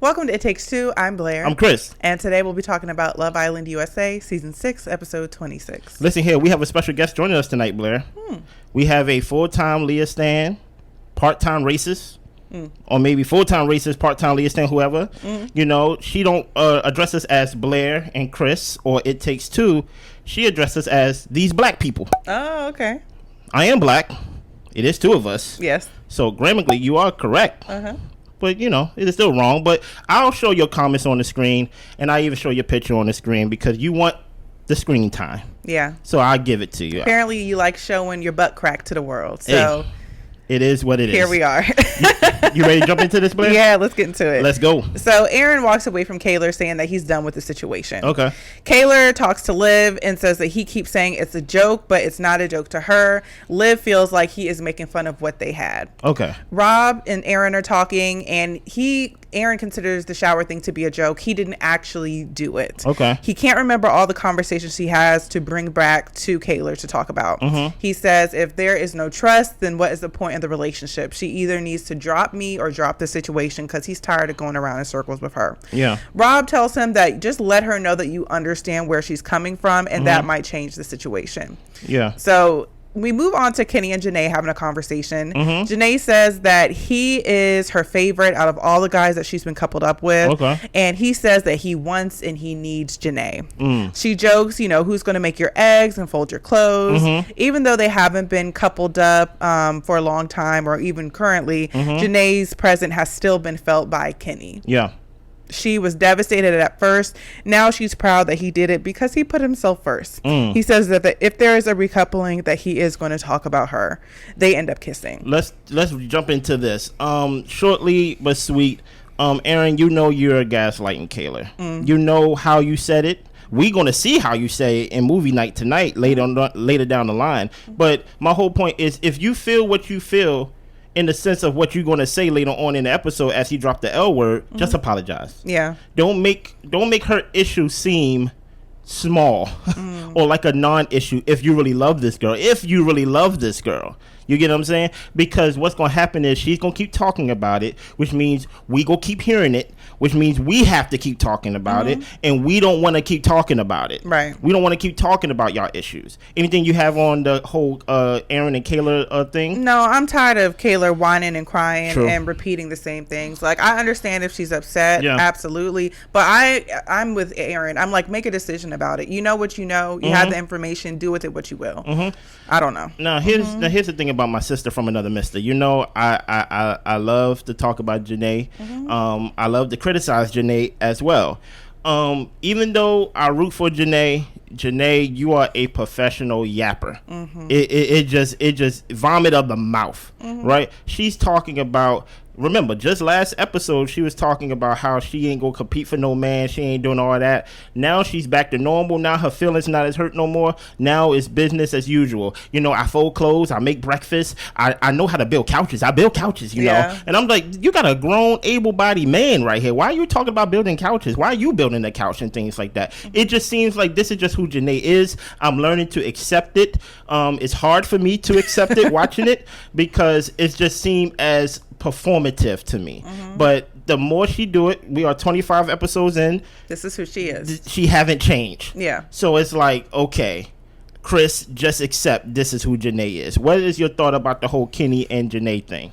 Welcome to It Takes Two. I'm Blair. I'm Chris. And today we'll be talking about Love Island USA, Season 6, Episode 26. Listen here, we have a special guest joining us tonight, Blair. We have a full-time Leah stan, part-time racist, or maybe full-time racist, part-time Leah stan, whoever. You know, she don't address us as Blair and Chris or It Takes Two. She addresses us as these black people. Oh, okay. I am black. It is two of us. Yes. So grammatically, you are correct. But, you know, it is still wrong. But I'll show your comments on the screen, and I even show your picture on the screen because you want the screen time. Yeah. So I'll give it to you. Apparently, you like showing your butt crack to the world. So it is what it is. Here we are. You ready to jump into this, Blair? Yeah, let's get into it. Let's go. So Aaron walks away from Kaylor saying that he's done with the situation. Okay. Kaylor talks to Liv and says that he keeps saying it's a joke, but it's not a joke to her. Liv feels like he is making fun of what they had. Okay. Rob and Aaron are talking, and Aaron considers the shower thing to be a joke. He didn't actually do it. Okay. He can't remember all the conversations he has to bring back to Kaylor to talk about. He says if there is no trust, then what is the point of the relationship? She either needs to drop me or drop the situation because he's tired of going around in circles with her. Yeah. Rob tells him that just let her know that you understand where she's coming from, and that might change the situation. Yeah. So we move on to Kenny and Janae having a conversation. Janae says that he is her favorite out of all the guys that she's been coupled up with. Okay. And he says that he wants and he needs Janae. She jokes, you know, who's going to make your eggs and fold your clothes. Even though they haven't been coupled up for a long time or even currently, Janae's presence has still been felt by Kenny. Yeah. She was devastated at first. Now she's proud that he did it because he put himself first. He says that if there is a recoupling, that he is going to talk about her. They end up kissing. Let's jump into this. Shortly but sweet. Aaron, you know you're gaslighting Kaylor. You know how you said it. We're going to see how you say it in movie night tonight, later down the line. But my whole point is, if you feel what you feel in the sense of what you're going to say later on in the episode as he dropped the L word, just apologize. Yeah. Don't make her issue seem small or like a non-issue if you really love this girl. You get what I'm saying? Because what's going to happen is she's going to keep talking about it, which means we go keep hearing it, which means we have to keep talking about it, and we don't want to keep talking about it. Right. We don't want to keep talking about y'all issues. Anything you have on the whole Aaron and Kaylor thing? No, I'm tired of Kaylor whining and crying and repeating the same things. Like, I understand if she's upset, absolutely, but I'm with Aaron. I'm like, make a decision about it. You know what you know. You have the information. Do with it what you will. I don't know. Now here's the thing about my sister from another mister. You know, I love to talk about Janae. I love to criticize Janae as well. Even though I root for Janae, you are a professional yapper. It just vomit of the mouth, right? She's talking about. Remember, just last episode, she was talking about how she ain't gonna compete for no man. She ain't doing all that. Now she's back to normal. Now her feelings not as hurt no more. Now it's business as usual. You know, I fold clothes. I make breakfast. I know how to build couches. I build couches, you know. And I'm like, you got a grown, able-bodied man right here. Why are you talking about building couches? Why are you building a couch and things like that? It just seems like this is just who Janae is. I'm learning to accept it. It's hard for me to accept it watching it because it just seemed as performative to me. But the more she do it, we are 25 episodes in. This is who she is. She haven't changed. Yeah. So it's like, okay, Chris, just accept this is who Janae is. What is your thought about the whole Kenny and Janae thing?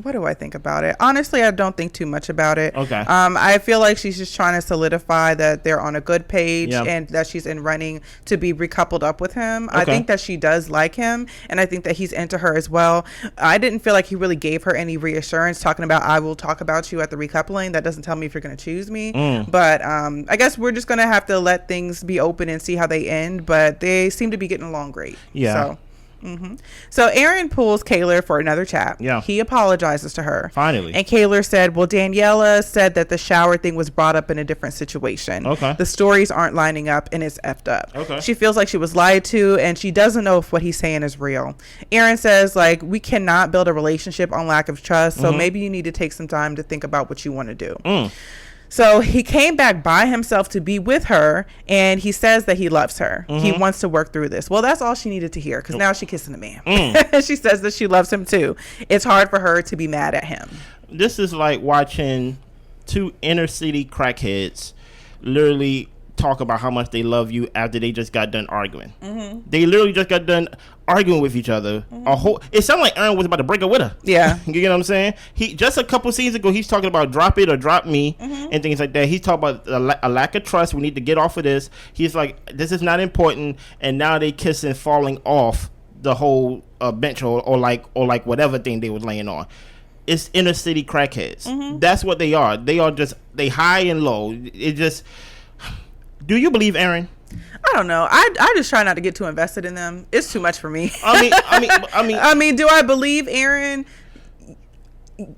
What do I think about it? Honestly, I don't think too much about it. Okay. I feel like she's just trying to solidify that they're on a good page and that she's in running to be recoupled up with him. Okay. I think that she does like him, and I think that he's into her as well. I didn't feel like he really gave her any reassurance talking about, I will talk about you at the recoupling. That doesn't tell me if you're going to choose me. But I guess we're just going to have to let things be open and see how they end. But they seem to be getting along great. Yeah. So Aaron pulls Kaylor for another chat. Yeah. He apologizes to her. Finally. And Kaylor said, well, Daniela said that the shower thing was brought up in a different situation. Okay. The stories aren't lining up and it's effed up. Okay. She feels like she was lied to and she doesn't know if what he's saying is real. Aaron says, like, we cannot build a relationship on lack of trust. So maybe you need to take some time to think about what you want to do. So he came back by himself to be with her, and he says that he loves her. He wants to work through this. Well, that's all she needed to hear, because now she's kissing a man. She says that she loves him too. It's hard for her to be mad at him. this is like watching two inner city crackheads literally talk about how much they love you after they just got done arguing. They literally just got done arguing with each other. It sounded like Aaron was about to break up with her. Yeah. You get what I'm saying? He just a couple seasons ago, he's talking about drop it or drop me and things like that. He's talking about a lack of trust. We need to get off of this. He's like, this is not important. And now they kissing, falling off the whole bench or like whatever thing they was laying on. It's inner city crackheads. That's what they are. They are just, they high and low. It just, do you believe Aaron? I don't know. I just try not to get too invested in them. It's too much for me. I mean, do I believe Aaron?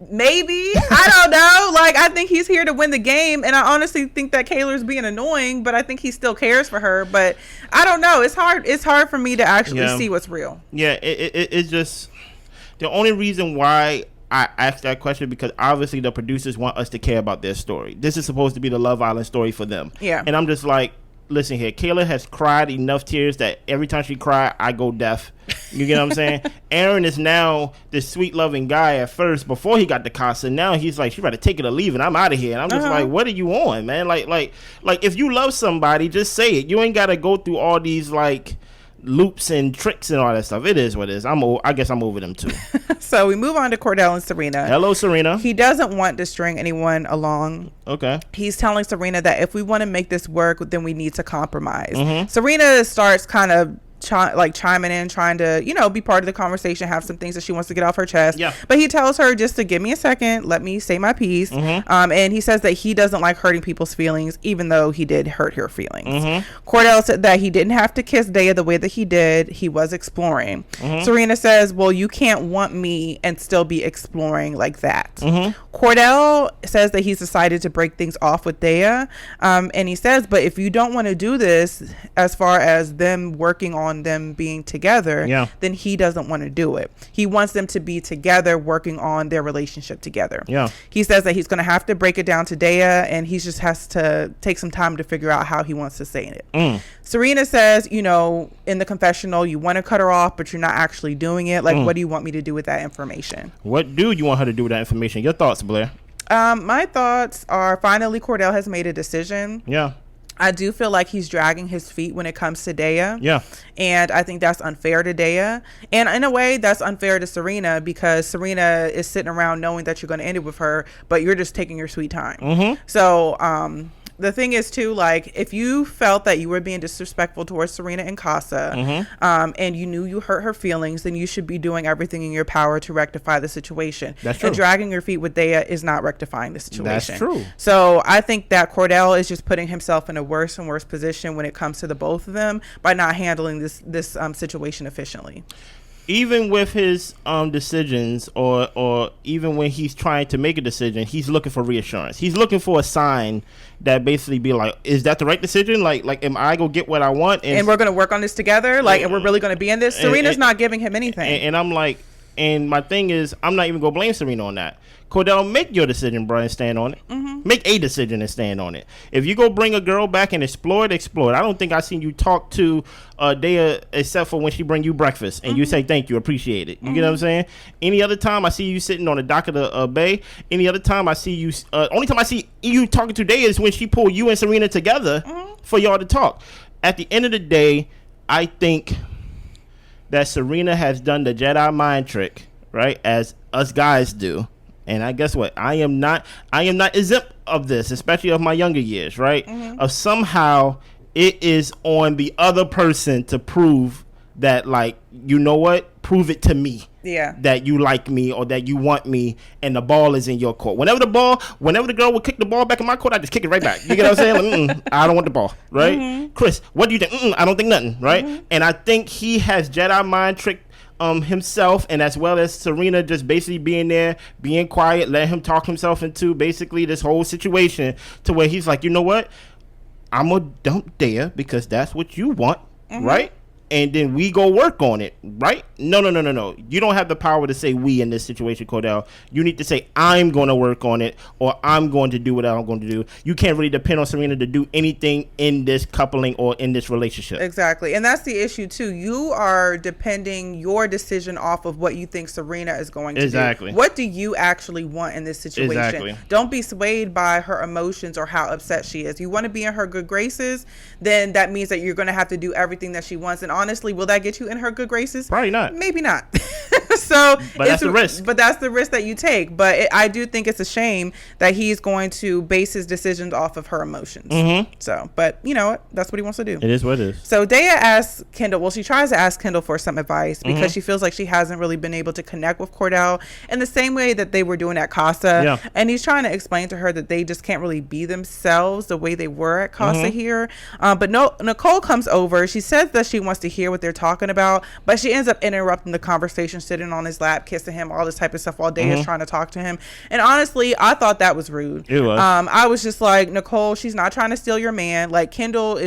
Maybe. I don't know. Like, I think he's here to win the game, and I honestly think that Kayla's being annoying, but I think he still cares for her. But I don't know. It's hard for me to actually see what's real. Yeah, it's just the only reason why I asked that question, because obviously the producers want us to care about their story. This is supposed to be the Love Island story for them. Yeah. And I'm just like, listen here, Kayla has cried enough tears that every time she cry, I go deaf. You get what I'm saying? Aaron is now this sweet loving guy at first before he got the Casa. Now he's like, she better take it or leave it. I'm out of here. And I'm just like, what are you on, man? Like if you love somebody, just say it. You ain't got to go through all these like loops and tricks and all that stuff. It is what it is. I guess I'm over them too. So we move on to Cordell and Serena. Hello, Serena. He doesn't want to string anyone along. Okay. He's telling Serena that if we want to make this work, then we need to compromise. Serena starts kind of chiming in, trying to, be part of the conversation, have some things that she wants to get off her chest. Yeah. But he tells her just to give me a second, let me say my piece. And he says that he doesn't like hurting people's feelings, even though he did hurt her feelings. Cordell said that he didn't have to kiss Leah the way that he did. He was exploring. Serena says, well, you can't want me and still be exploring like that. Cordell says that he's decided to break things off with Leah. And he says, but if you don't want to do this, as far as them working on them being together, then he doesn't want to do it. He wants them to be together, working on their relationship together. He says that he's going to have to break it down to Leah, and he just has to take some time to figure out how he wants to say it. Serena says, in the confessional, you want to cut her off, but you're not actually doing it. Like, what do you want me to do with that information? What do you want her to do with that information? Your thoughts, Blair? My thoughts are, finally Cordell has made a decision. I do feel like he's dragging his feet when it comes to Leah. And I think that's unfair to Leah. And in a way, that's unfair to Serena, because Serena is sitting around knowing that you're going to end it with her, but you're just taking your sweet time. So, the thing is too, like, if you felt that you were being disrespectful towards Serena and Casa, and you knew you hurt her feelings, then you should be doing everything in your power to rectify the situation. That's true. And dragging your feet with Leah is not rectifying the situation. That's true. So I think that Cordell is just putting himself in a worse and worse position when it comes to the both of them by not handling this situation efficiently. Even with his decisions, or even when he's trying to make a decision, he's looking for reassurance. He's looking for a sign that basically be like, is that the right decision? Like am I gonna get what I want? And we're gonna work on this together? And we're really gonna be in this? Serena's not giving him anything. And I'm like, and my thing is, I'm not even gonna blame Serena on that. Cordell, make your decision, bro, and stand on it. Make a decision and stand on it. If you go bring a girl back and explore it. I don't think I seen you talk to Leah except for when she bring you breakfast and you say thank you, appreciate it. You get what I'm saying? Any other time I see you sitting on the dock of the bay, any other time I see you, only time I see you talking to Leah is when she pull you and Serena together for y'all to talk. At the end of the day, I think that Serena has done the Jedi mind trick, right, as us guys do. And I guess what? I am not exempt of this, especially of my younger years, right? Of somehow it is on the other person to prove that, like, you know what? Prove it to me. That you like me or that you want me, and the ball is in your court. Whenever the girl would kick the ball back in my court, I just kick it right back. You get what I'm saying? Like, I don't want the ball, right? Chris, what do you think? I don't think nothing, right? And I think he has Jedi mind tricked himself, and as well as Serena just basically being there, being quiet, let him talk himself into basically this whole situation to where he's like, you know what? I'm gonna dump Leah because that's what you want, right? and then we go work on it, right? No. You don't have the power to say we in this situation, Cordell. You need to say I'm going to work on it, or I'm going to do what I'm going to do. You can't really depend on Serena to do anything in this coupling or in this relationship. Exactly. And that's the issue too. You are depending your decision off of what you think Serena is going to do. What do you actually want in this situation? Exactly. Don't be swayed by her emotions or how upset she is. You want to be in her good graces, then that means that you're going to have to do everything that she wants. And honestly, will that get you in her good graces? Probably not. Maybe not. But that's the risk. But that's the risk that you take. But I do think it's a shame that he's going to base his decisions off of her emotions. So, but you know what? That's what he wants to do. It is what it is. So Daya asks Kendall, well, she tries to ask Kendall for some advice because she feels like she hasn't really been able to connect with Cordell in the same way that they were doing at Casa. Yeah. And he's trying to explain to her that they just can't really be themselves the way they were at Casa here. But no, Nicole comes over. She says that she wants to hear what they're talking about, but she ends up interrupting the conversation, sitting on his lap, kissing him, all this type of stuff while Daya's trying to talk to him. And honestly, I thought that was rude. It was. I was just like, Nicole, she's not trying to steal your man. Like, Kendall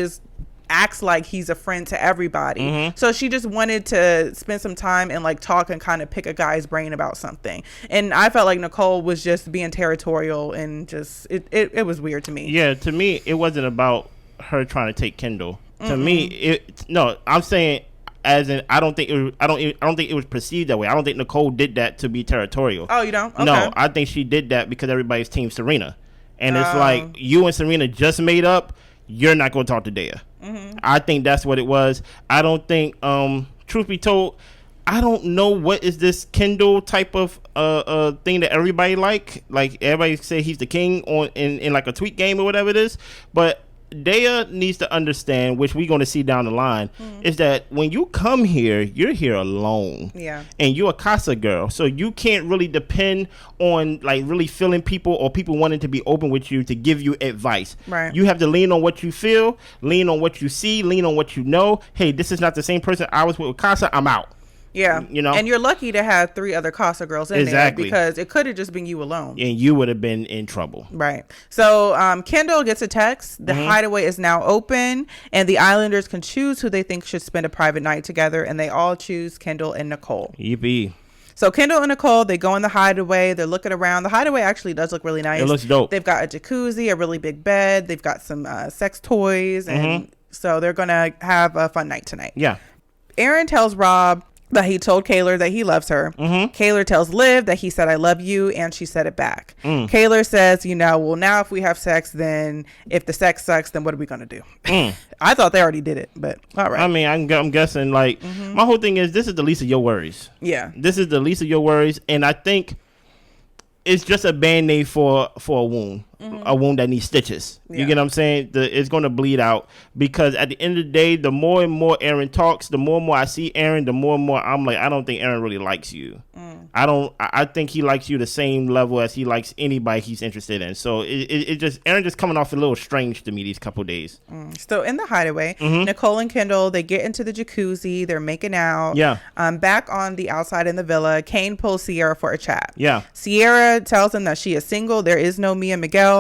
acts like he's a friend to everybody. So she just wanted to spend some time and like talk and kind of pick a guy's brain about something. And I felt like Nicole was just being territorial and just it was weird to me. Yeah, to me it wasn't about her trying to take Kendall. To me, I'm saying as in I don't think it was perceived that way. I don't think Nicole did that to be territorial. Oh, you don't? Okay. No, I think she did that because everybody's team Serena. And it's like you and Serena just made up. You're not going to talk to Daya. I think that's what it was. I don't think, truth be told, I don't know what is this Kendall type of thing that everybody like everybody say he's the king in like a tweet game or whatever it is. But Daya needs to understand, which we're going to see down the line, is that when you come here, you're here alone. Yeah. And you're a Casa girl. So you can't really depend on like really feeling people or people wanting to be open with you to give you advice. Right. You have to lean on what you feel, lean on what you see, lean on what you know. Hey, this is not the same person I was with Casa. I'm out. Yeah. You know? And you're lucky to have 3 other Casa girls in there because it could have just been you alone. And you would have been in trouble. Right. So Kendall gets a text. The hideaway is now open and the Islanders can choose who they think should spend a private night together, and they all choose Kendall and Nicole. Yippee. So Kendall and Nicole, they go in the hideaway. They're looking around. The hideaway actually does look really nice. It looks dope. They've got a jacuzzi, a really big bed. They've got some sex toys. And so they're going to have a fun night tonight. Yeah. Aaron tells Rob that he told Kaylor that he loves her. Kaylor tells Liv that he said, I love you, and she said it back. Kaylor says, well, now if we have sex, then if the sex sucks, then what are we going to do? I thought they already did it, but all right. I mean, I'm guessing, like, my whole thing is this is the least of your worries. Yeah. This is the least of your worries, and I think it's just a Band-Aid for a wound. A wound that needs stitches. Yeah. You get what I'm saying? It's going to bleed out, because at the end of the day, the more and more Aaron talks, the more and more I see Aaron, the more and more I'm like, I don't think Aaron really likes you. I think he likes you the same level as he likes anybody he's interested in. So it just, Aaron just coming off a little strange to me these couple days. So in the hideaway, Nicole and Kendall, they get into the jacuzzi, they're making out. Yeah. Back on the outside in the villa, Kane pulls Sierra for a chat. Yeah. Sierra tells him that she is single. There is no Mia Miguel.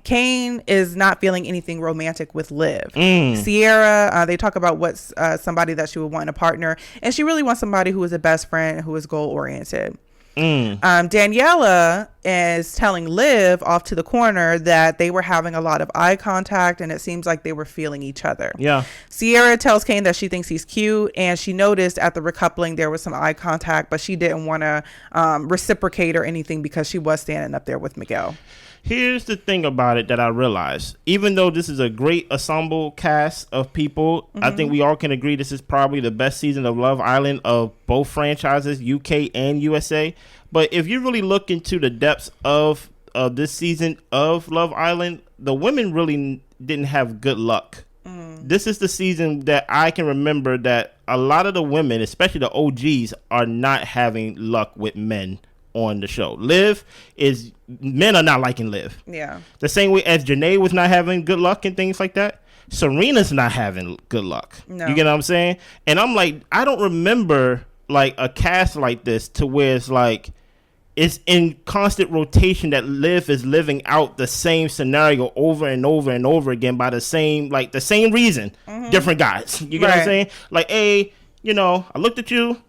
Kane is not feeling anything romantic with Liv. Sierra, they talk about what's somebody that she would want in a partner, and she really wants somebody who is a best friend, who is goal oriented. Daniela is telling Liv off to the corner that they were having a lot of eye contact and it seems like they were feeling each other. Yeah. Sierra tells Kane that she thinks he's cute, and she noticed at the recoupling there was some eye contact, but she didn't want to reciprocate or anything because she was standing up there with Miguel. Here's the thing about it that I realized. Even though this is a great ensemble cast of people, I think we all can agree this is probably the best season of Love Island of both franchises, UK and USA. But if you really look into the depths of this season of Love Island, the women really didn't have good luck. This is the season that I can remember that a lot of the women, especially the OGs, are not having luck with men on the show. Men are not liking Liv. Yeah. The same way as Janae was not having good luck and things like that, Serena's not having good luck. No. You get what I'm saying? And I'm like, I don't remember like a cast like this to where it's like it's in constant rotation that Liv is living out the same scenario over and over and over again by the same reason, different guys. You get what I'm saying? Like, hey, you know, I looked at you,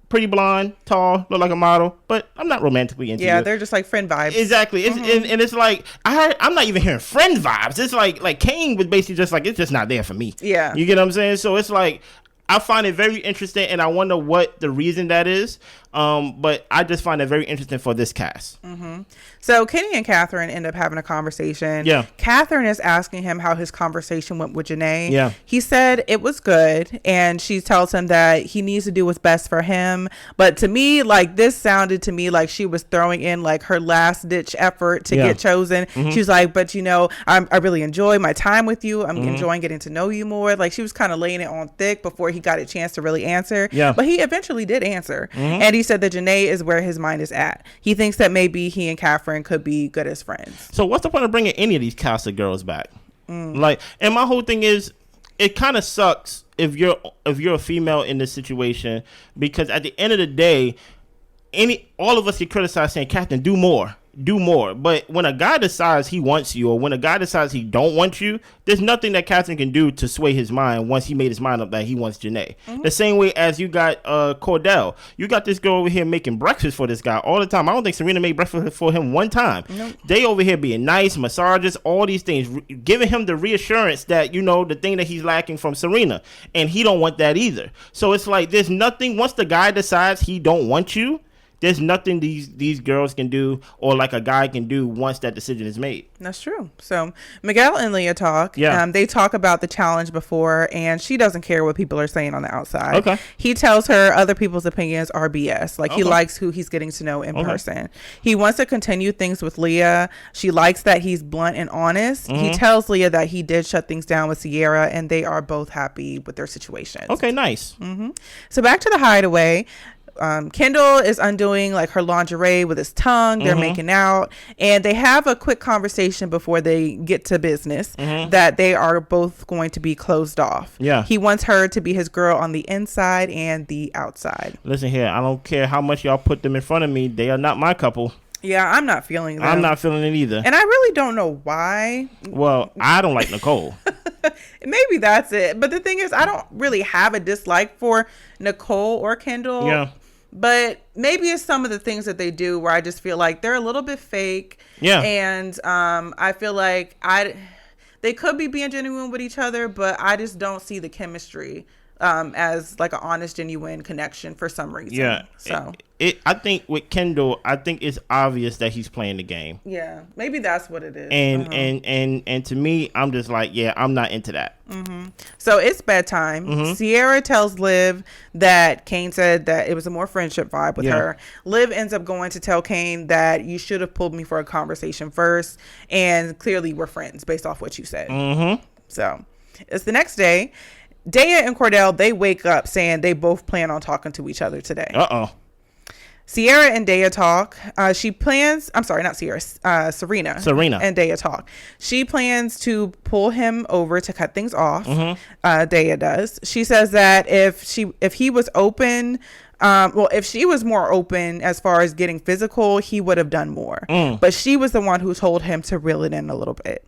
pretty blonde, tall, look like a model, but I'm not romantically into you. Yeah, they're just like friend vibes. Exactly. It's, and it's like, I'm not even hearing friend vibes. It's like Kane was basically just like, it's just not there for me. Yeah. You get what I'm saying? So it's like, I find it very interesting, and I wonder what the reason that is. But I just find it very interesting for this cast. So Kenny and Catherine end up having a conversation. Yeah. Catherine is asking him how his conversation went with Janae. Yeah. He said it was good, and she tells him that he needs to do what's best for him. But to me, like, this sounded to me like she was throwing in like her last ditch effort to get chosen. She was like, but you know, I really enjoy my time with you. I'm enjoying getting to know you more. Like, she was kind of laying it on thick before he got a chance to really answer. Yeah. But he eventually did answer. And he said that Janae is where his mind is at. He thinks that maybe he and Catherine could be good as friends. So what's the point of bringing any of these Casa girls back? Like, and my whole thing is, it kind of sucks if you're a female in this situation, because at the end of the day, all of us get criticized saying, Captain, do more. But when a guy decides he wants you, or when a guy decides he don't want you, there's nothing that Captain can do to sway his mind once he made his mind up that he wants Janae. The same way as you got Cordell. You got this girl over here making breakfast for this guy all the time. I don't think Serena made breakfast for him one time. Nope. They over here being nice, massages, all these things, giving him the reassurance that, you know, the thing that he's lacking from Serena. And he don't want that either. So it's like, there's nothing, once the guy decides he don't want you, there's nothing these girls can do, or like a guy can do, once that decision is made. That's true. So Miguel and Leah talk. Yeah. They talk about the challenge before, and she doesn't care what people are saying on the outside. Okay. He tells her other people's opinions are BS. Like, he likes who he's getting to know in person. He wants to continue things with Leah. She likes that he's blunt and honest. He tells Leah that he did shut things down with Sierra, and they are both happy with their situations. Okay, nice. So back to the hideaway. Kendall is undoing like her lingerie with his tongue. They're making out, and they have a quick conversation before they get to business that they are both going to be closed off. Yeah. He wants her to be his girl on the inside and the outside. Listen here, I don't care how much y'all put them in front of me. They are not my couple. Yeah, I'm not feeling them. I'm not feeling it either. And I really don't know why. Well, I don't like Nicole. Maybe that's it. But the thing is, I don't really have a dislike for Nicole or Kendall. Yeah. But maybe it's some of the things that they do where I just feel like they're a little bit fake. Yeah. And I feel like they could be being genuine with each other, but I just don't see the chemistry as like an honest, genuine connection for some reason. Yeah. So I think with Kendall, I think it's obvious that he's playing the game. Yeah, maybe that's what it is. And to me, I'm just like, yeah, I'm not into that. So it's bedtime. Sierra tells Liv that Kane said that it was a more friendship vibe with her. Liv ends up going to tell Kane that you should have pulled me for a conversation first, and clearly we're friends based off what you said. So it's the next day. Daya and Cordell, they wake up saying they both plan on talking to each other today. Sierra and Daya talk. Serena and Daya talk. She plans to pull him over to cut things off. Daya does. She says that if he was open, if she was more open as far as getting physical, he would have done more. But she was the one who told him to reel it in a little bit.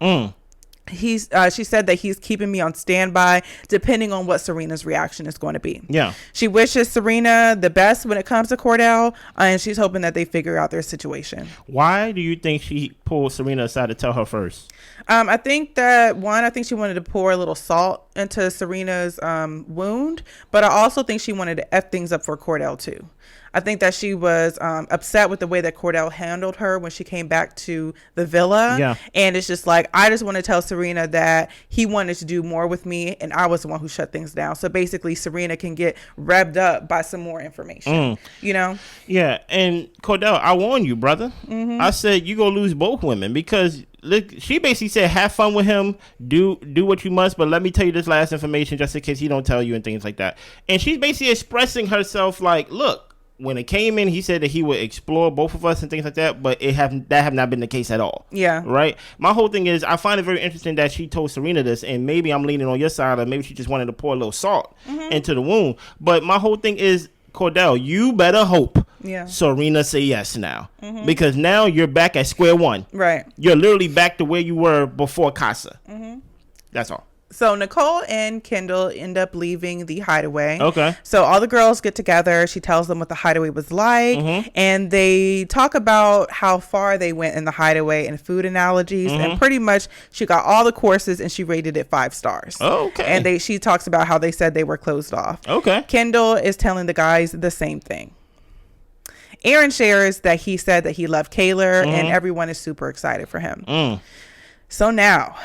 She said that he's keeping me on standby depending on what Serena's reaction is going to be. Yeah. She wishes Serena the best when it comes to Cordell, and she's hoping that they figure out their situation. Why do you think she pulled Serena aside to tell her first? I think she wanted to pour a little salt into Serena's wound, but I also think she wanted to F things up for Cordell too. I think that she was upset with the way that Cordell handled her when she came back to the villa. Yeah. And it's just like, I just want to tell Serena that he wanted to do more with me, and I was the one who shut things down. So basically, Serena can get revved up by some more information. You know? Yeah. And Cordell, I warned you, brother. I said, you go lose both women, because look, she basically said, have fun with him, do what you must, but let me tell you this last information just in case he don't tell you and things like that. And she's basically expressing herself like, look, when it came in, he said that he would explore both of us and things like that, but that have not been the case at all. Yeah. Right? My whole thing is, I find it very interesting that she told Serena this, and maybe I'm leaning on your side, or maybe she just wanted to pour a little salt into the wound. But my whole thing is, Cordell, you better hope Serena say yes now. Because now you're back at square one. Right. You're literally back to where you were before Casa. That's all. So Nicole and Kendall end up leaving the hideaway. Okay. So all the girls get together. She tells them what the hideaway was like. And they talk about how far they went in the hideaway and food analogies. And pretty much she got all the courses and she rated it 5 stars. Okay. And she talks about how they said they were closed off. Okay. Kendall is telling the guys the same thing. Aaron shares that he said that he loved Kaylor and everyone is super excited for him. So now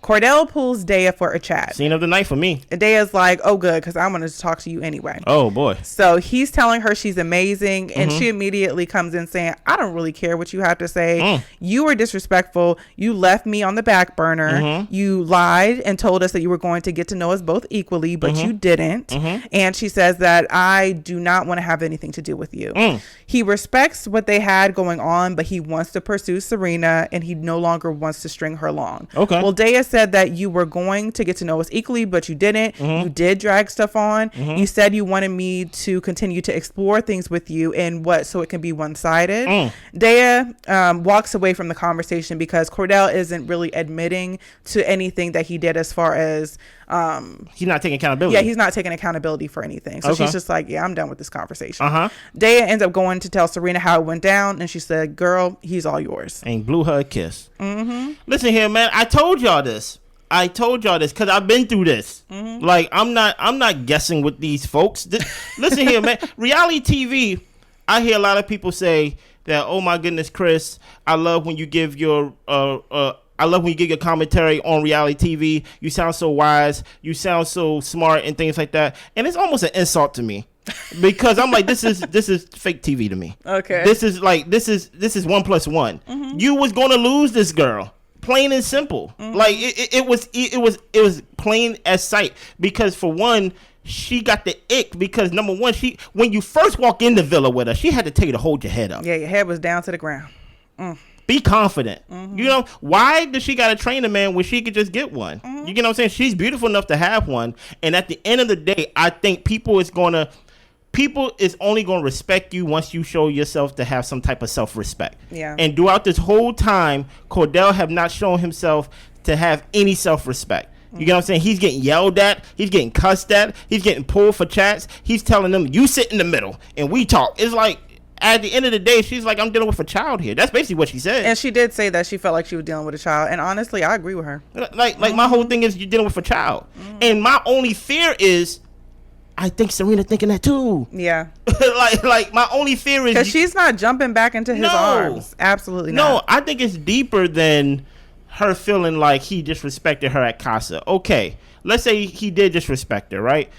Cordell pulls Daya for a chat. Scene of the night for me. And Daya's like, oh, good, because I wanted to talk to you anyway. Oh, boy. So he's telling her she's amazing. And she immediately comes in saying, I don't really care what you have to say. You were disrespectful. You left me on the back burner. You lied and told us that you were going to get to know us both equally, but you didn't. And she says that I do not want to have anything to do with you. He respects what they had going on, but he wants to pursue Serena and he no longer wants to string her along. Okay. Well, Daya said that you were going to get to know us equally, but you didn't. You did drag stuff on. You said you wanted me to continue to explore things with you and so it can be one-sided. Daya walks away from the conversation because Cordell isn't really admitting to anything that he did as far as he's not taking accountability. Yeah, he's not taking accountability for anything. So she's just like, yeah, I'm done with this conversation. Daya ends up going to tell Serena how it went down, and she said, girl, he's all yours. And blew her a kiss. Listen here, man, I told y'all this because I've been through this. Like, I'm not guessing with these folks. Listen here, man. Reality TV, I hear a lot of people say that, oh my goodness, Chris, I love when you give your commentary on reality TV. You sound so wise. You sound so smart and things like that. And it's almost an insult to me because I'm like, this is fake TV to me. Okay. This is 1 + 1. You was going to lose this girl. Plain and simple. Like it was plain as sight because for one, she got the ick because number one, when you first walk in the villa with her, she had to tell you to hold your head up. Yeah, your head was down to the ground. Be confident. You know, why does she got to train a man when she could just get one? You get what I'm saying? She's beautiful enough to have one. And at the end of the day, I think people is only going to respect you once you show yourself to have some type of self-respect. Yeah. And throughout this whole time, Cordell have not shown himself to have any self-respect. You get what I'm saying? He's getting yelled at. He's getting cussed at. He's getting pulled for chats. He's telling them, you sit in the middle and we talk. It's like, at the end of the day, she's like, I'm dealing with a child here. That's basically what she said. And she did say that she felt like she was dealing with a child. And honestly, I agree with her. Like my whole thing is you're dealing with a child. And my only fear is, I think Serena thinking that too. Yeah. like my only fear is because she's not jumping back into his arms. Absolutely not. No, I think it's deeper than her feeling like he disrespected her at Casa. Okay, let's say he did disrespect her, right?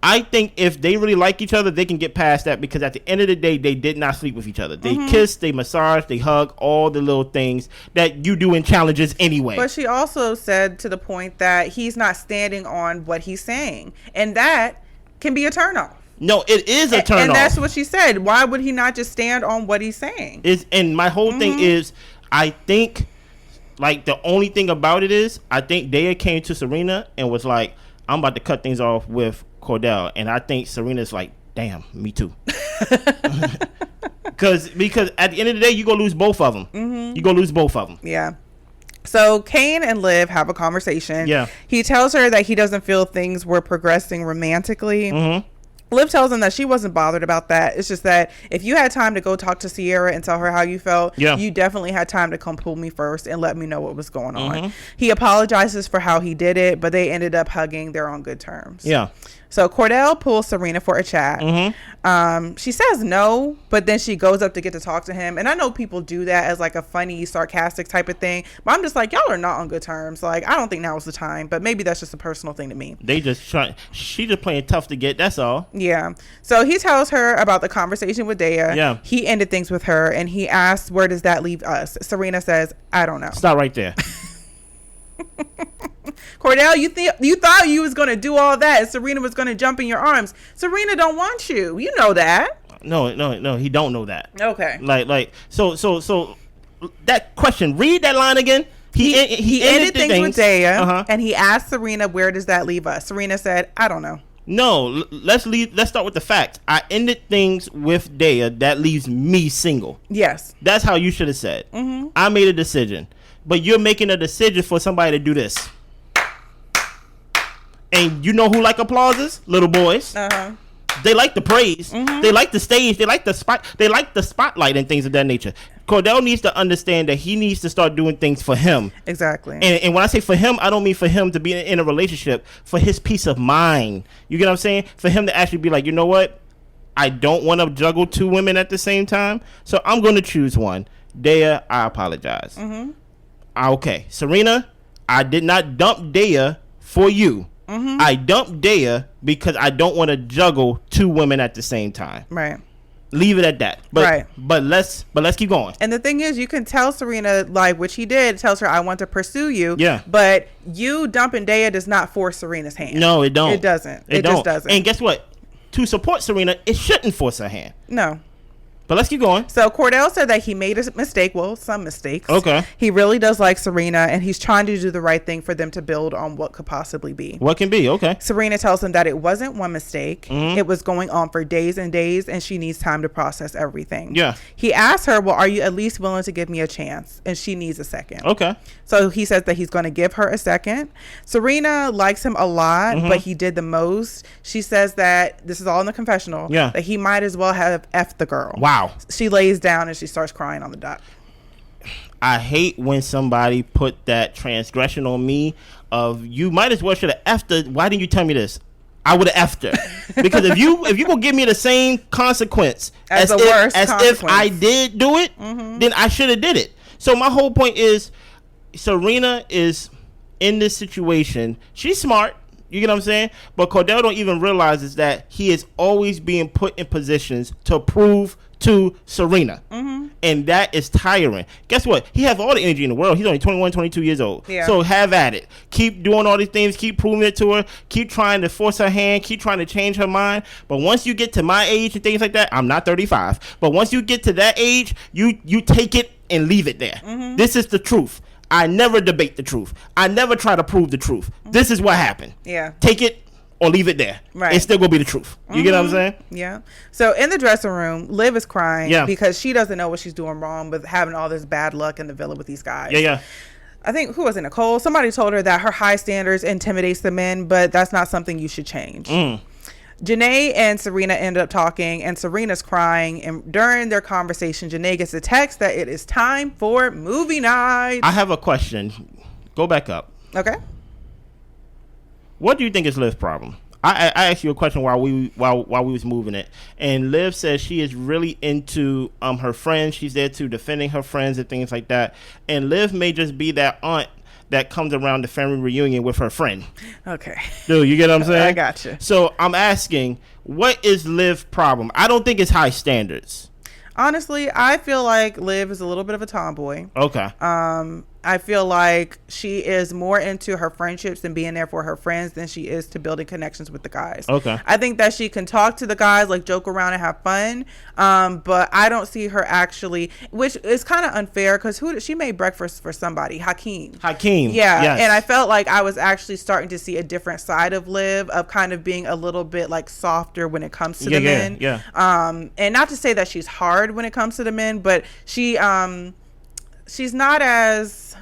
I think if they really like each other, they can get past that because at the end of the day, they did not sleep with each other. They kissed, they massaged, they hug, all the little things that you do in challenges anyway. But she also said to the point that he's not standing on what he's saying. And that can be a turnoff. No, it is a turnoff. And that's what she said. Why would he not just stand on what he's saying? And my whole thing is, I think, like, the only thing about it is, I think Daya came to Serena and was like, I'm about to cut things off with Cordell, and I think Serena's like, damn, me too. Because at the end of the day, you're going to lose both of them. You're going to lose both of them. Yeah. So Kane and Liv have a conversation. Yeah. He tells her that he doesn't feel things were progressing romantically. Liv tells him that she wasn't bothered about that. It's just that if you had time to go talk to Sierra and tell her how you felt, you definitely had time to come pull me first and let me know what was going on. He apologizes for how he did it, but they ended up hugging. They're on good terms. Yeah. So Cordell pulls Serena for a chat. She says no, but then she goes up to get to talk to him. And I know people do that as like a funny, sarcastic type of thing. But I'm just like, y'all are not on good terms. Like, I don't think now is the time. But maybe that's just a personal thing to me. She just playing tough to get. That's all. Yeah. So he tells her about the conversation with Daya. Yeah. He ended things with her. And he asks, where does that leave us? Serena says, I don't know. Stop right there. Cordell, you thought you was gonna do all that and Serena was gonna jump in your arms. Serena don't want you. You know that. No, he don't know that. Okay. So that question, read that line again. He ended things with Daya, and he asked Serena, where does that leave us? Serena said, I don't know. No, let's start with the fact. I ended things with Daya. That leaves me single. Yes. That's how you should have said. I made a decision. But you're making a decision for somebody to do this. And you know who like applauses? Little boys. They like the praise. They like the stage. They like the spot. They like the spotlight and things of that nature. Cordell needs to understand that he needs to start doing things for him. Exactly. And when I say for him, I don't mean for him to be in a relationship. For his peace of mind. You get what I'm saying? For him to actually be like, you know what? I don't want to juggle 2 women at the same time. So I'm going to choose one. Daya, I apologize. Okay. Serena, I did not dump Daya for you. I dumped Daya because I don't want to juggle 2 women at the same time. Right. Leave it at that. But let's keep going. And the thing is, you can tell Serena, like, which he did, tells her, I want to pursue you. Yeah. But you dumping Daya does not force Serena's hand. No, it don't. It doesn't. It don't. just doesn't. And guess what? To support Serena, it shouldn't force her hand. No. But let's keep going. So Cordell said that he made a mistake. Well, some mistakes. Okay. He really does like Serena, and he's trying to do the right thing for them to build on what could possibly be. What can be? Okay. Serena tells him that it wasn't one mistake. It was going on for days and days, and she needs time to process everything. Yeah. He asks her, well, are you at least willing to give me a chance? And she needs a second. Okay. So he says that he's going to give her a second. Serena likes him a lot, but he did the most. She says that, this is all in the confessional, that he might as well have F'd the girl. Wow. She lays down and she starts crying on the dock. I hate when somebody put that transgression on me of, you might as well should have F'd her. Why didn't you tell me this? I would have F'd her. Because if you gonna give me the same consequence as if I did do it, then I should have did it. So my whole point is, Serena is in this situation. She's smart. You get what I'm saying? But Cordell don't even realize is that he is always being put in positions to prove to Serena. And that is tiring. Guess what? He has all the energy in the world. He's only 21, 22 years old. Yeah. So have at it. Keep doing all these things. Keep proving it to her. Keep trying to force her hand. Keep trying to change her mind. But once you get to my age and things like that, I'm not 35. But once you get to that age, you take it and leave it there. This is the truth. I never debate the truth. I never try to prove the truth. This is what happened. Yeah. Take it or leave it there. Right. It's still gonna be the truth. You get what I'm saying? Yeah. So in the dressing room, Liv is crying because she doesn't know what she's doing wrong with having all this bad luck in the villa with these guys. Yeah. I think, who was it, Nicole? Somebody told her that her high standards intimidates the men, but that's not something you should change. Janae and Serena end up talking, and Serena's crying, and during their conversation, Janae gets a text that it is time for movie night. I have a question. Go back up. Okay. What do you think is Liv's problem? I asked you a question while we was moving it, and Liv says she is really into her friends. She's there to defending her friends and things like that. And Liv may just be that aunt that comes around the family reunion with her friend. Okay. Dude, you get what I'm saying? I got you. So I'm asking, what is Liv's problem? I don't think it's high standards. Honestly, I feel like Liv is a little bit of a tomboy. Okay. I feel like she is more into her friendships and being there for her friends than she is to building connections with the guys. Okay. I think that she can talk to the guys, like joke around and have fun. But I don't see her actually, which is kind of unfair because she made breakfast for somebody, Hakeem. Yeah. Yes. And I felt like I was actually starting to see a different side of Liv, of kind of being a little bit like softer when it comes to the men. Yeah. And not to say that she's hard when it comes to the men, but she's not as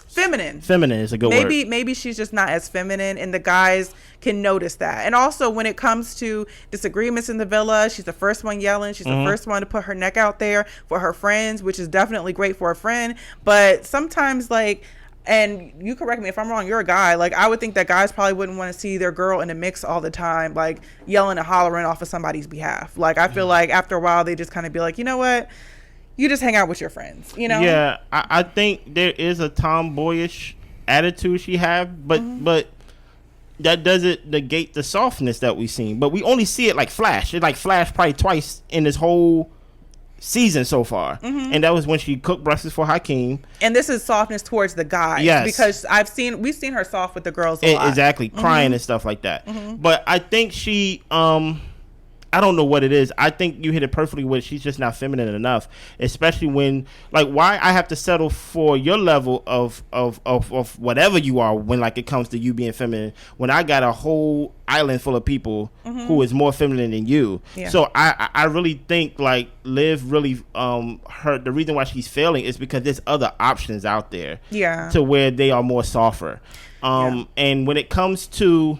feminine. Feminine is a good word. Maybe she's just not as feminine, and the guys can notice that. And also, when it comes to disagreements in the villa, she's the first one yelling. She's the first one to put her neck out there for her friends, which is definitely great for a friend. But sometimes, like, and you correct me if I'm wrong, you're a guy, like, I would think that guys probably wouldn't want to see their girl in the mix all the time, like yelling and hollering off of somebody's behalf. Like, I feel like after a while they just kind of be like, you know what, you just hang out with your friends, you know? Yeah, I think there is a tomboyish attitude she have, but that doesn't negate the softness that we've seen. But we only see it like flash. It like flashed probably twice in this whole season so far. And that was when she cooked breakfast for Hakeem. And this is softness towards the guys. Yes. Because we've seen her soft with the girls a lot. Exactly, crying and stuff like that. But I think she I don't know what it is. I think you hit it perfectly with she's just not feminine enough, especially when, like, why I have to settle for your level of whatever you are when, like, it comes to you being feminine, when I got a whole island full of people who is more feminine than you. Yeah. So I really think, like, Liv really, the reason why she's failing is because there's other options out there. Yeah. To where they are more softer. And when it comes to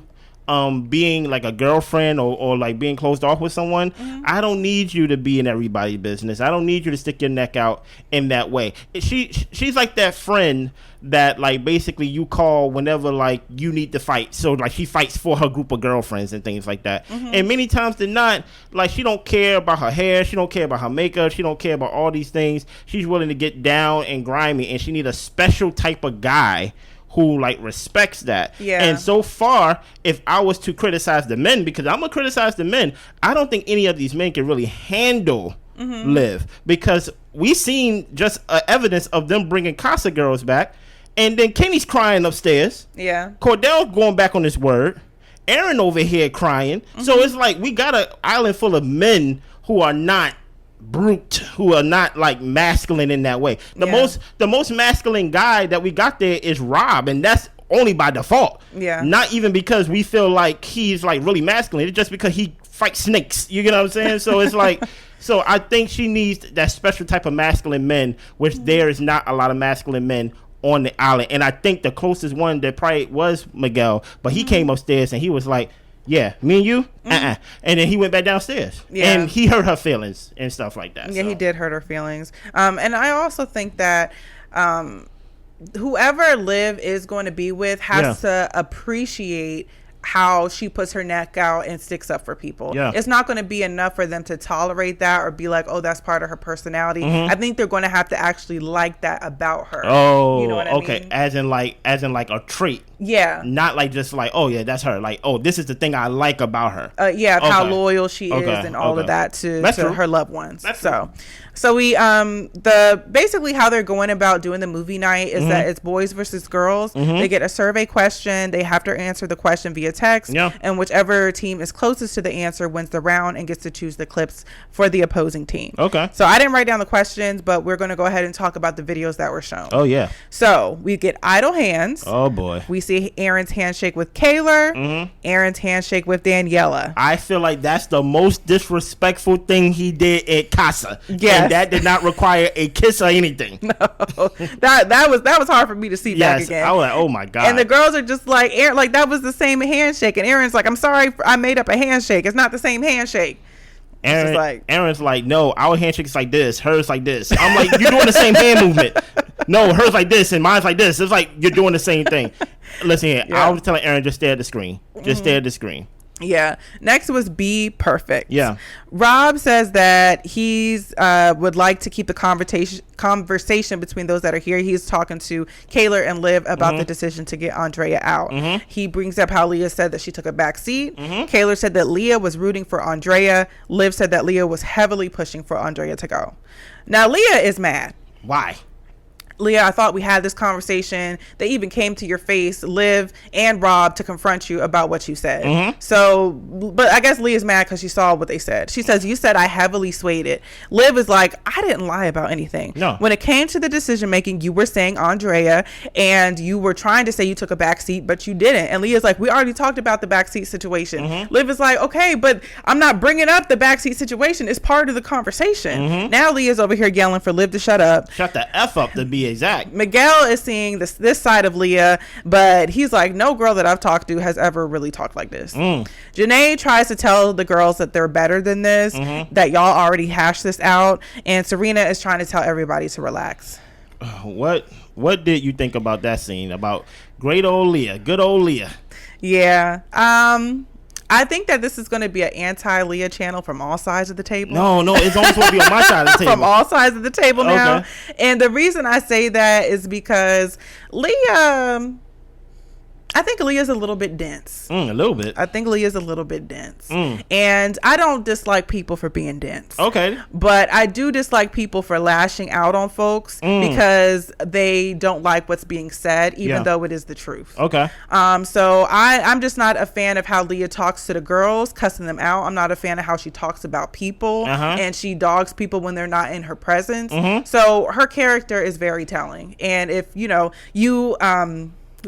being like a girlfriend or like being closed off with someone, I don't need you to be in everybody's business. I don't need you to stick your neck out in that way. She's like that friend that, like, basically you call whenever, like, you need to fight. So, like, she fights for her group of girlfriends and things like that. And many times than not, like, she don't care about her hair, she don't care about her makeup, she don't care about all these things. She's willing to get down and grimy, and she need a special type of guy who, like, respects that. Yeah. And so far, if I was to criticize the men, because I'm gonna criticize the men, I don't think any of these men can really handle Liv, because we seen just evidence of them bringing Casa girls back, and then Kenny's crying upstairs. Yeah. Cordell's going back on his word. Aaron over here crying. So it's like we got an island full of men who are not brute, who are not, like, masculine in that way. The most masculine guy that we got there is Rob, and that's only by default. Yeah. Not even because we feel like he's, like, really masculine. It's just because he fights snakes. You get what I'm saying? So it's like, so I think she needs that special type of masculine men, which there is not a lot of masculine men on the island. And I think the closest one that probably was Miguel, but he came upstairs and he was like, yeah, me and you, and then he went back downstairs, and he hurt her feelings and stuff like that. Yeah, so he did hurt her feelings. And I also think that whoever Liv is going to be with has to appreciate how she puts her neck out and sticks up for people. Yeah. It's not going to be enough for them to tolerate that or be like, oh, that's part of her personality. I think they're going to have to actually like that about her. Oh, you know what I mean? As in like a trait. Yeah. Not like just like, oh yeah, that's her. Like, oh, this is the thing I like about her. How loyal she is and all of that to her loved ones. That's true. So we basically how they're going about doing the movie night is that it's boys versus girls. They get a survey question. They have to answer the question via text, and whichever team is closest to the answer wins the round and gets to choose the clips for the opposing team. Okay. So I didn't write down the questions, but we're going to go ahead and talk about the videos that were shown. Oh yeah. So we get idle hands. Oh boy. We see Aaron's handshake with Kaylor. Aaron's handshake with Daniela. I feel like that's the most disrespectful thing he did at Casa. Yeah. And that did not require a kiss or anything. No. That was hard for me to see back again. I was like, oh my God. And the girls are just like, Aaron, like that was the same handshake. And Aaron's like, I'm sorry, I made up a handshake. It's not the same handshake. Aaron's like, no, our handshake is like this, hers like this. I'm like, you're doing the same hand movement. No, hers like this and mine's like this. It's like you're doing the same thing. Listen here, I was telling Aaron, just stare at the screen. Just stare at the screen. Yeah. Next was Be Perfect. Yeah. Rob says that he's would like to keep the conversation between those that are here. He's talking to Kaylor and Liv about the decision to get Andrea out. He brings up how Leah said that she took a back seat. Kaylor said that Leah was rooting for Andrea. Liv said that Leah was heavily pushing for Andrea to go. Now Leah is mad. Why? Leah, I thought we had this conversation. They even came to your face, Liv and Rob, to confront you about what you said. So, but I guess Leah's mad because she saw what they said. She says, you said I heavily swayed it. Liv is like, I didn't lie about anything. No. When it came to the decision making, you were saying Andrea, and you were trying to say you took a back seat, but you didn't. And Leah's like, we already talked about the backseat situation. Liv is like, okay, but I'm not bringing up the backseat situation. It's part of the conversation. Now Leah's over here yelling for Liv to shut up. Shut the F up, to be exact. Miguel is seeing this side of Leah, but he's like, no girl that I've talked to has ever really talked like this. Janae tries to tell the girls that they're better than this, that y'all already hashed this out, and Serena is trying to tell everybody to relax. What did you think about that scene, about great old Leah, good old Leah? Yeah. I think that this is going to be an anti-Leah channel from all sides of the table. No, it's only supposed to be on my side of the table. From all sides of the table now. And the reason I say that is because Leah, I think Leah's a little bit dense. A little bit. I think Leah's a little bit dense. And I don't dislike people for being dense. Okay. But I do dislike people for lashing out on folks because they don't like what's being said, even though it is the truth. Okay. So I'm just not a fan of how Leah talks to the girls, cussing them out. I'm not a fan of how she talks about people, and she dogs people when they're not in her presence. So her character is very telling. And if, you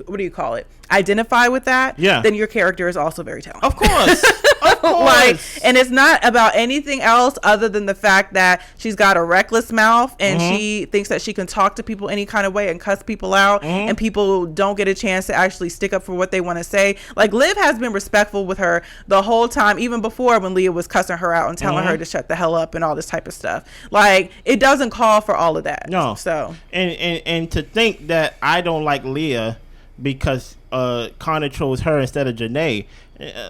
what do you call it? Identify with that, then your character is also very talented. Of course. Of course. And it's not about anything else other than the fact that she's got a reckless mouth and she thinks that she can talk to people any kind of way and cuss people out, and people don't get a chance to actually stick up for what they want to say. Like, Liv has been respectful with her the whole time, even before when Leah was cussing her out and telling her to shut the hell up and all this type of stuff. Like, it doesn't call for all of that. No. So and to think that I don't like Leah because Connor chose her instead of Janae,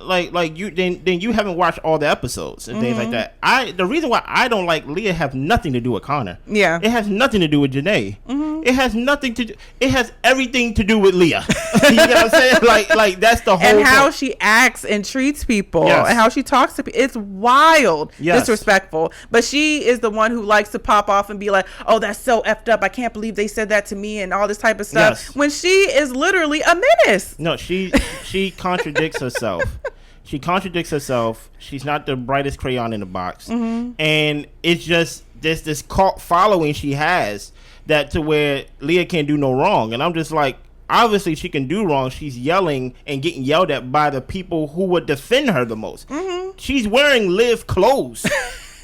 like you then you haven't watched all the episodes and things like that. The reason why I don't like Leah have nothing to do with Connor. Yeah, it has nothing to do with Janae. It has nothing to do. It has everything to do with Leah. You know what I'm saying? Like that's the whole. And how point. she acts and treats people, and how she talks to people. It's wild, disrespectful. But she is the one who likes to pop off and be like, "Oh, that's so effed up. I can't believe they said that to me," and all this type of stuff. When she is literally a menace. No, she contradicts herself. She contradicts herself. She's not the brightest crayon in the box, and it's just this cult following she has that to where Leah can't do no wrong. And I'm just like, obviously she can do wrong. She's yelling and getting yelled at by the people who would defend her the most. She's wearing Liv clothes.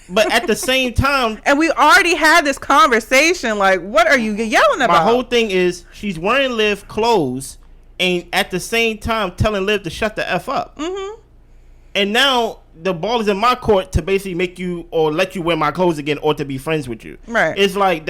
But at the same time, and we already had this conversation. Like, what are you yelling about? My whole thing is she's wearing Liv clothes, and at the same time telling Liv to shut the F up. And now the ball is in my court to basically make you or let you wear my clothes again or to be friends with you. Right. It's like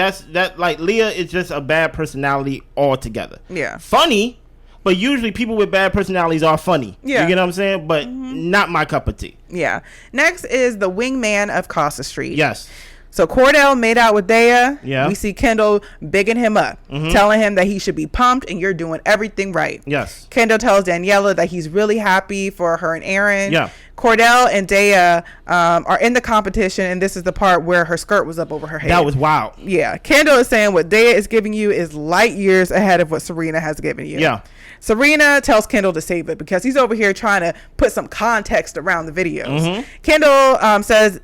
like Leah is just a bad personality altogether. Yeah. Funny, but usually people with bad personalities are funny. Yeah. You get what I'm saying? But not my cup of tea. Yeah. Next is the wingman of Casa Street. Yes. So Cordell made out with Leah. Yeah. We see Kendall bigging him up, telling him that he should be pumped and you're doing everything right. Yes. Kendall tells Daniela that he's really happy for her and Aaron. Yeah. Cordell and Daya are in the competition, and this is the part where her skirt was up over her head. That was wild. Yeah. Kendall is saying what Daya is giving you is light years ahead of what Serena has given you. Yeah. Serena tells Kendall to save it because he's over here trying to put some context around the videos. Kendall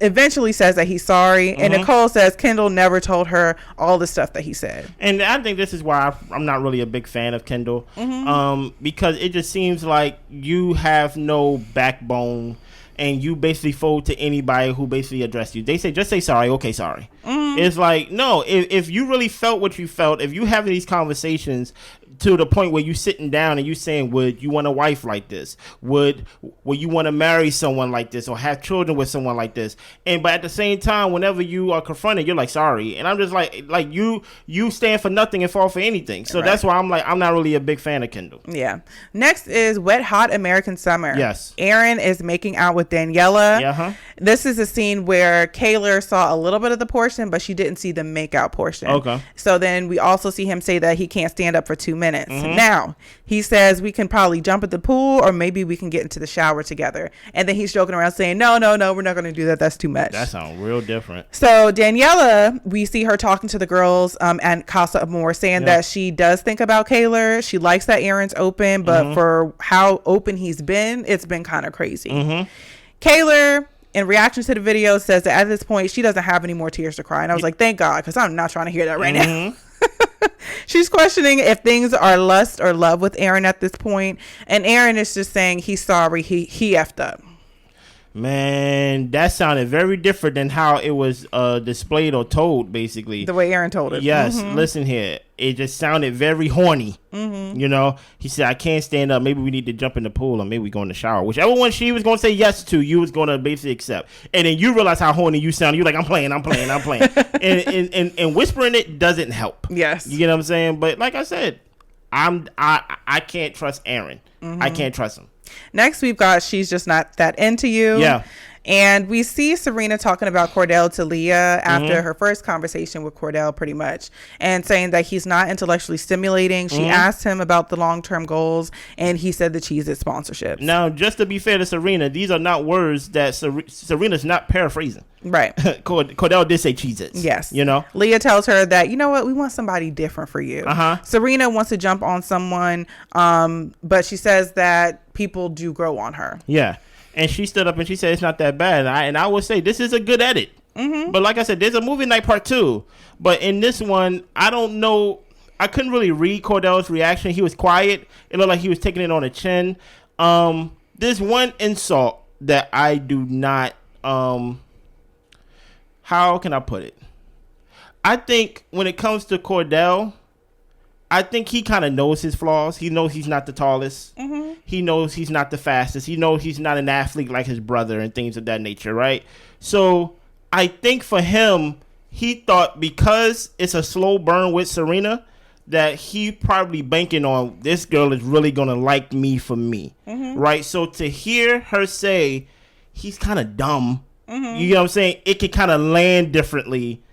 eventually says that he's sorry, and Nicole says Kendall never told her all the stuff that he said. And I think this is why I'm not really a big fan of Kendall, because it just seems like you have no backbone. And you basically fold to anybody who basically addressed you. They say, just say sorry. Okay, sorry. It's like, no, if you really felt what you felt, if you having these conversations to the point where you sitting down and you saying, would you want a wife like this? Would you want to marry someone like this or have children with someone like this? But at the same time, whenever you are confronted, you're like, sorry. And I'm just like you stand for nothing and fall for anything. So that's why I'm like, I'm not really a big fan of Kendall. Yeah. Next is Wet Hot American Summer. Yes. Aaron is making out with Daniela. Yeah. This is a scene where Kaylor saw a little bit of the portion, but she didn't see the makeout portion. Okay. So then we also see him say that he can't stand up for 2 minutes. Now he says we can probably jump at the pool or maybe we can get into the shower together. And then he's joking around saying, no, we're not going to do that. That's too much. That sounds real different. So Daniela, we see her talking to the girls at Casa Amor saying that she does think about Kaylor. She likes that Aaron's open, but for how open he's been, it's been kind of crazy. Kaylor, in reaction to the video, says that at this point she doesn't have any more tears to cry. And I was like, thank God, because I'm not trying to hear that right now. She's questioning if things are lust or love with Aaron at this point. And Aaron is just saying he's sorry. He effed up. Man, that sounded very different than how it was displayed or told, basically. The way Aaron told it. Yes, listen here. It just sounded very horny. You know, he said, I can't stand up. Maybe we need to jump in the pool or maybe we go in the shower. Whichever one she was going to say yes to, you was going to basically accept. And then you realize how horny you sound. You're like, I'm playing. and whispering it doesn't help. Yes. You get what I'm saying? But like I said, I can't trust Aaron. I can't trust him. Next, we've got She's Just Not That Into You. Yeah. And we see Serena talking about Cordell to Leah after her first conversation with Cordell, pretty much, and saying that he's not intellectually stimulating. She asked him about the long-term goals, and he said the Cheez-It sponsorships. Now, just to be fair to Serena, these are not words that Serena's not paraphrasing. Right. Cordell did say Cheez-Its. Yes. You know? Leah tells her that, you know what, we want somebody different for you. Serena wants to jump on someone, but she says that people do grow on her. Yeah. And she stood up and she said it's not that bad. And I would say this is a good edit. But like I said, there's a movie night part 2. But in this one, I don't know. I couldn't really read Cordell's reaction. He was quiet. It looked like he was taking it on the chin. There's one insult that I do not... how can I put it? I think when it comes to Cordell, I think he kind of knows his flaws. He knows he's not the tallest. He knows he's not the fastest. He knows he's not an athlete like his brother and things of that nature, right? So I think for him, he thought because it's a slow burn with Serena, that he probably banking on this girl is really going to like me for me, right? So to hear her say he's kind of dumb, you know what I'm saying? It could kind of land differently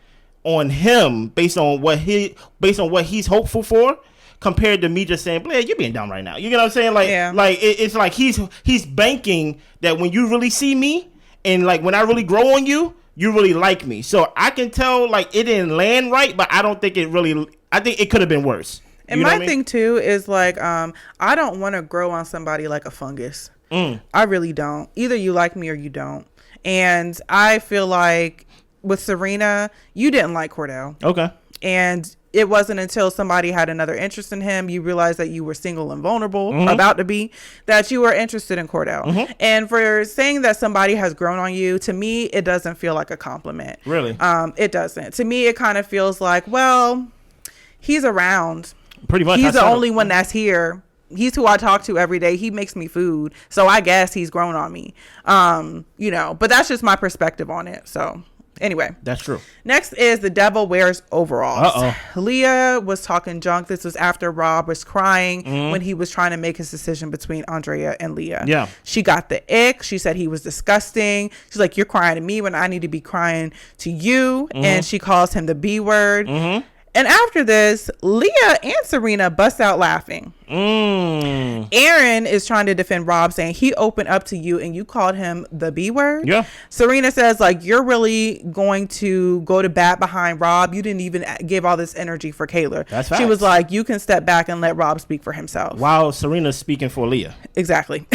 on him based on what he's hopeful for, compared to me just saying, Blair, you're being dumb right now. You know what I'm saying? Like, it's like he's banking that when you really see me and like when I really grow on you, you really like me. So I can tell like it didn't land right, but I don't think it really. I think it could have been worse. And my thing too is like, I don't want to grow on somebody like a fungus. I really don't. Either you like me or you don't. And I feel like with Serena, you didn't like Cordell. Okay. And it wasn't until somebody had another interest in him, you realized that you were single and vulnerable, about to be, that you were interested in Cordell. And for saying that somebody has grown on you, to me, it doesn't feel like a compliment. Really? It doesn't. To me, it kind of feels like, well, he's around. Pretty much. He's the only one that's here. He's who I talk to every day. He makes me food. So I guess he's grown on me. You know, but that's just my perspective on it. So anyway. That's true. Next is The Devil Wears Overalls. Leah was talking junk. This was after Rob was crying when he was trying to make his decision between Andrea and Leah. Yeah. She got the ick. She said he was disgusting. She's like, you're crying to me when I need to be crying to you. And she calls him the B word. And after this, Leah and Serena bust out laughing. Aaron is trying to defend Rob, saying he opened up to you and you called him the B word. Yeah. Serena says, like, you're really going to go to bat behind Rob. You didn't even give all this energy for Kayla. That's facts. She was like, you can step back and let Rob speak for himself. While Serena's speaking for Leah. Exactly.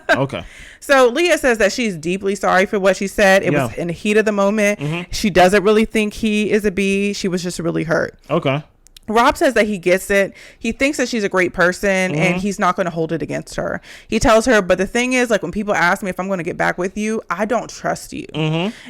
Okay. So Leah says that she's deeply sorry for what she said. It was in the heat of the moment. She doesn't really think he is a B. She was just really hurt. Okay. Rob says that he gets it. He thinks that she's a great person and he's not going to hold it against her. He tells her, but the thing is, like, when people ask me if I'm going to get back with you, I don't trust you.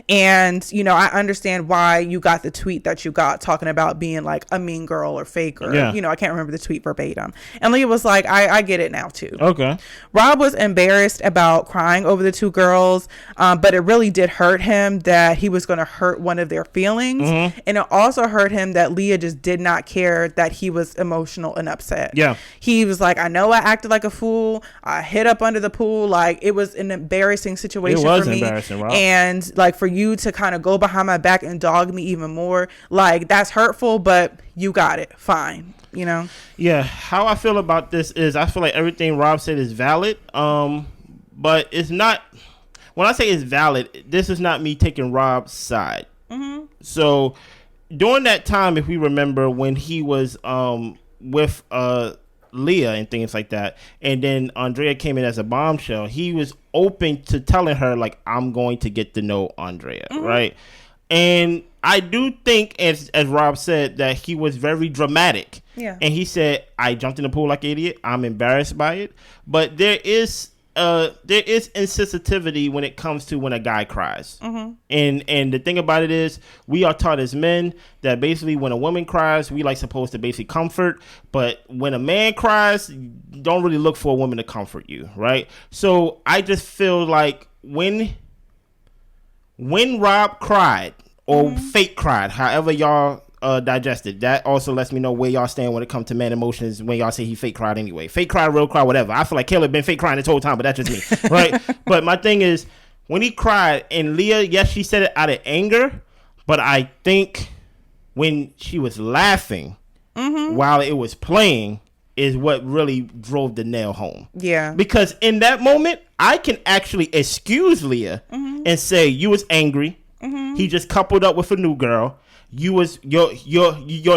And, you know, I understand why you got the tweet that you got talking about being like a mean girl or fake or, you know, I can't remember the tweet verbatim. And Leah was like, I get it now too. Okay. Rob was embarrassed about crying over the two girls, but it really did hurt him that he was going to hurt one of their feelings. And it also hurt him that Leah just did not care that he was emotional and upset. Yeah. He was like, I know I acted like a fool. I hid up under the pool. Like, it was an embarrassing situation for me. It was embarrassing, Rob. And like, for you to kind of go behind my back and dog me even more, like, that's hurtful, but you got it. Fine. You know? Yeah. How I feel about this is I feel like everything Rob said is valid. But it's not, when I say it's valid, this is not me taking Rob's side. So during that time, if we remember when he was with Leah and things like that, and then Andrea came in as a bombshell, he was open to telling her, like, I'm going to get to know Andrea, right? And I do think, as Rob said, that he was very dramatic. Yeah. And he said, I jumped in the pool like an idiot. I'm embarrassed by it. But there is insensitivity when it comes to when a guy cries. And the thing about it is, we are taught as men that basically when a woman cries, we like supposed to basically comfort, but when a man cries, don't really look for a woman to comfort you, right? So I just feel like when Rob cried or fake cried, however y'all digested, that also lets me know where y'all stand when it comes to man emotions when y'all say he fake cried anyway. Fake cry, real cry, whatever. I feel like Caleb been fake crying this whole time, but that's just me, right? But my thing is, when he cried, and Leah, yes, she said it out of anger, but I think when she was laughing while it was playing is what really drove the nail home. Yeah. Because in that moment, I can actually excuse Leah and say, you was angry. He just coupled up with a new girl. You was your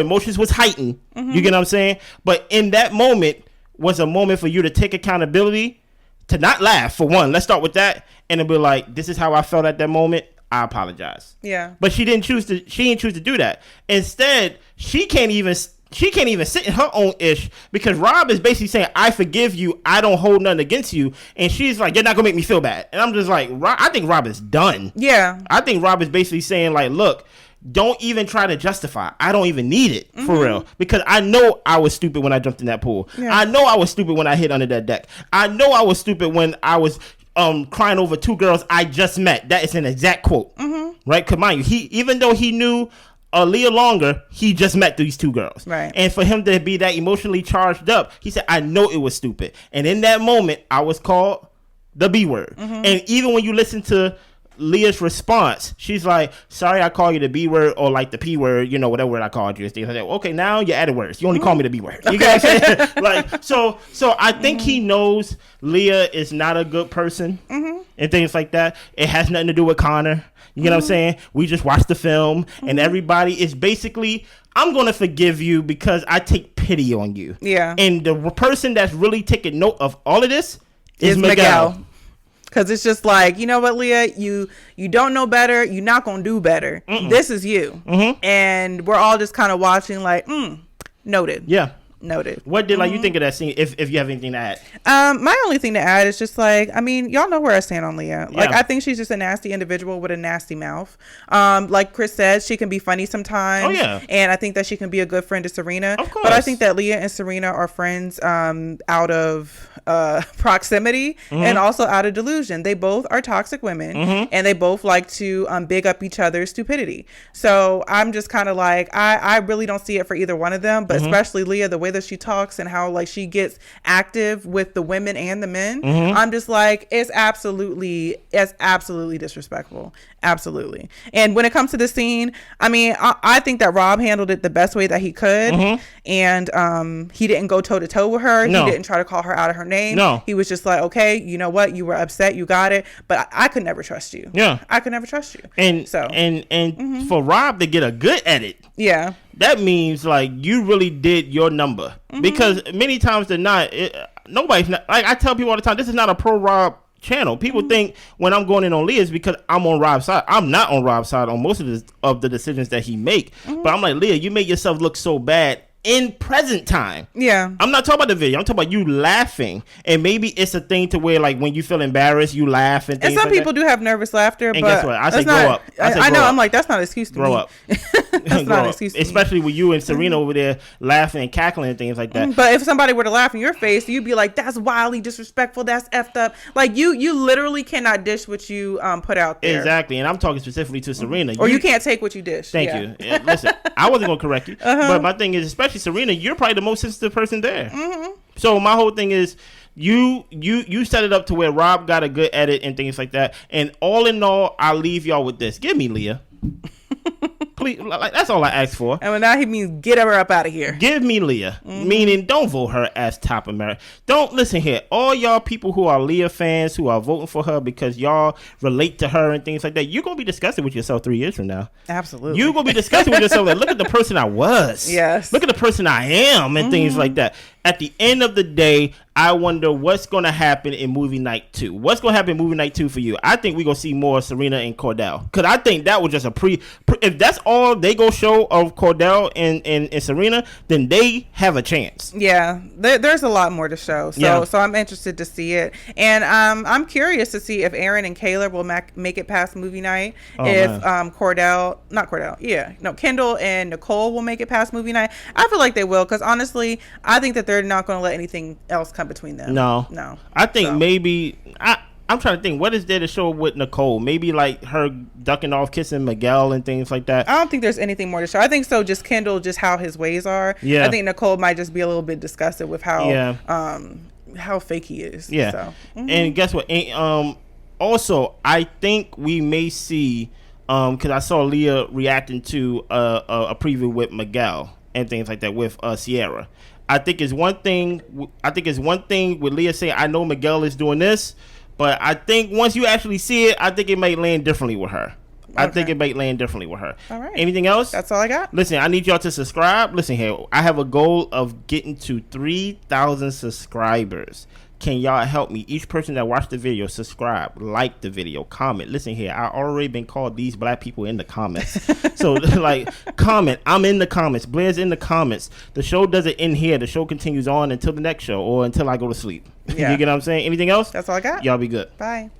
emotions was heightened. You get what I'm saying? But in that moment was a moment for you to take accountability, to not laugh, for one. Let's start with that. And to be like, this is how I felt at that moment. I apologize. Yeah. But she didn't choose to do that. Instead, she can't even sit in her own ish, because Rob is basically saying, I forgive you. I don't hold nothing against you. And she's like, you're not going to make me feel bad. And I'm just like, I think Rob is done. Yeah. I think Rob is basically saying, like, look, don't even try to justify. I don't even need it, for real. Because I know I was stupid when I jumped in that pool. Yeah. I know I was stupid when I hid under that deck. I know I was stupid when I was crying over two girls I just met. That is an exact quote. Right? Because mind you, even though he knew Leah longer, he just met these two girls. Right. And for him to be that emotionally charged up, he said, I know it was stupid. And in that moment, I was called the B word. And even when you listen to Leah's response, she's like, sorry I call you the B word, or like the P word, you know, whatever word I called you. Like, okay, now you added words. You only call me the B word. You get what I'm saying? Like, so I think he knows Leah is not a good person and things like that. It has nothing to do with Connor. You know what I'm saying? We just watched the film and everybody is basically, I'm going to forgive you because I take pity on you. Yeah. And the person that's really taking note of all of this is Miguel. Because it's just like, you know what, Leah, you don't know better. You're not going to do better. This is you. And we're all just kind of watching like, noted. Yeah. Noted. What did you think of that scene, if you have anything to add? My only thing to add is just like, I mean, y'all know where I stand on Leah. Like, I think she's just a nasty individual with a nasty mouth. Like Chris said, she can be funny sometimes. Oh, yeah. And I think that she can be a good friend to Serena. Of course. But I think that Leah and Serena are friends out of proximity and also out of delusion. They both are toxic women and they both like to big up each other's stupidity. So I'm just kind of like, I really don't see it for either one of them, but especially Leah, the way that she talks and how like she gets active with the women and the men. I'm just like, it's absolutely disrespectful. Absolutely. And when it comes to the scene, I mean, I think that Rob handled it the best way that he could. And he didn't go toe to toe with her. No. He didn't try to call her out of her name. No. He was just like, okay, you know what? You were upset. You got it. But I could never trust you. Yeah. I could never trust you. And so, and for Rob to get a good edit. Yeah. That means like you really did your number, because many times than not, nobody's not, like I tell people all the time, this is not a pro Rob channel. People think when I'm going in on Leah is because I'm on Rob's side. I'm not on Rob's side on most of the decisions that he make. But I'm like, Leah, you made yourself look so bad in present time. Yeah. I'm not talking about the video. I'm talking about you laughing. And maybe it's a thing to where like when you feel embarrassed, you laugh and things and some like people do have nervous laughter. And but guess what? I say grow up. I know. I'm like, that's not an excuse to grow me. Up. That's not an excuse to especially with you and Serena over there laughing and cackling and things like that. But if somebody were to laugh in your face, you'd be like, that's wildly disrespectful. That's effed up. Like you literally cannot dish what you put out there. Exactly. And I'm talking specifically to Serena. Or you can't take what you dish. Thank you. Yeah, listen, I wasn't going to correct you. But my thing is, especially Serena, you're probably the most sensitive person there. So my whole thing is you set it up to where Rob got a good edit and things like that. And all in all, I'll leave y'all with this. Give me Leah. Please, like, that's all I asked for. And now he means get her up out of here. Give me Leah. Meaning don't vote her as top America. Don't listen here. All y'all people who are Leah fans who are voting for her because y'all relate to her and things like that, you're going to be disgusted with yourself 3 years from now. Absolutely. You're going to be disgusted with yourself. Like, look at the person I was. Yes. Look at the person I am and things like that. At the end of the day, I wonder what's going to happen in movie night 2. What's going to happen in movie night 2 for you? I think we're going to see more Serena and Cordell. Because I think that was just a if that's all they go show of Cordell and Serena, then they have a chance. Yeah, there's a lot more to show. So I'm interested to see it. And I'm curious to see if Aaron and Kayla will make it past movie night. Kendall and Nicole will make it past movie night. I feel like they will, because honestly, I think that they're not going to let anything else come between them. No. I think maybe I'm trying to think, what is there to show with Nicole? Maybe like her ducking off, kissing Miguel and things like that. I don't think there's anything more to show. I think so. Just Kendall, just how his ways are. Yeah. I think Nicole might just be a little bit disgusted with how fake he is. Yeah. So. And guess what? Also, I think we may see, because I saw Leah reacting to a preview with Miguel and things like that with Sierra. I think it's one thing with Leah saying, I know Miguel is doing this, but I think once you actually see it, I think it might land differently with her. Okay. I think it might land differently with her. All right. Anything else? That's all I got. Listen, I need y'all to subscribe. Listen here, I have a goal of getting to 3,000 subscribers. Can y'all help me? Each person that watched the video, subscribe, like the video, comment. Listen here, I already been called these black people in the comments. So like, comment. I'm in the comments. Blair's in the comments. The show doesn't end here. The show continues on until the next show or until I go to sleep. Yeah. You get what I'm saying? Anything else? That's all I got. Y'all be good. Bye.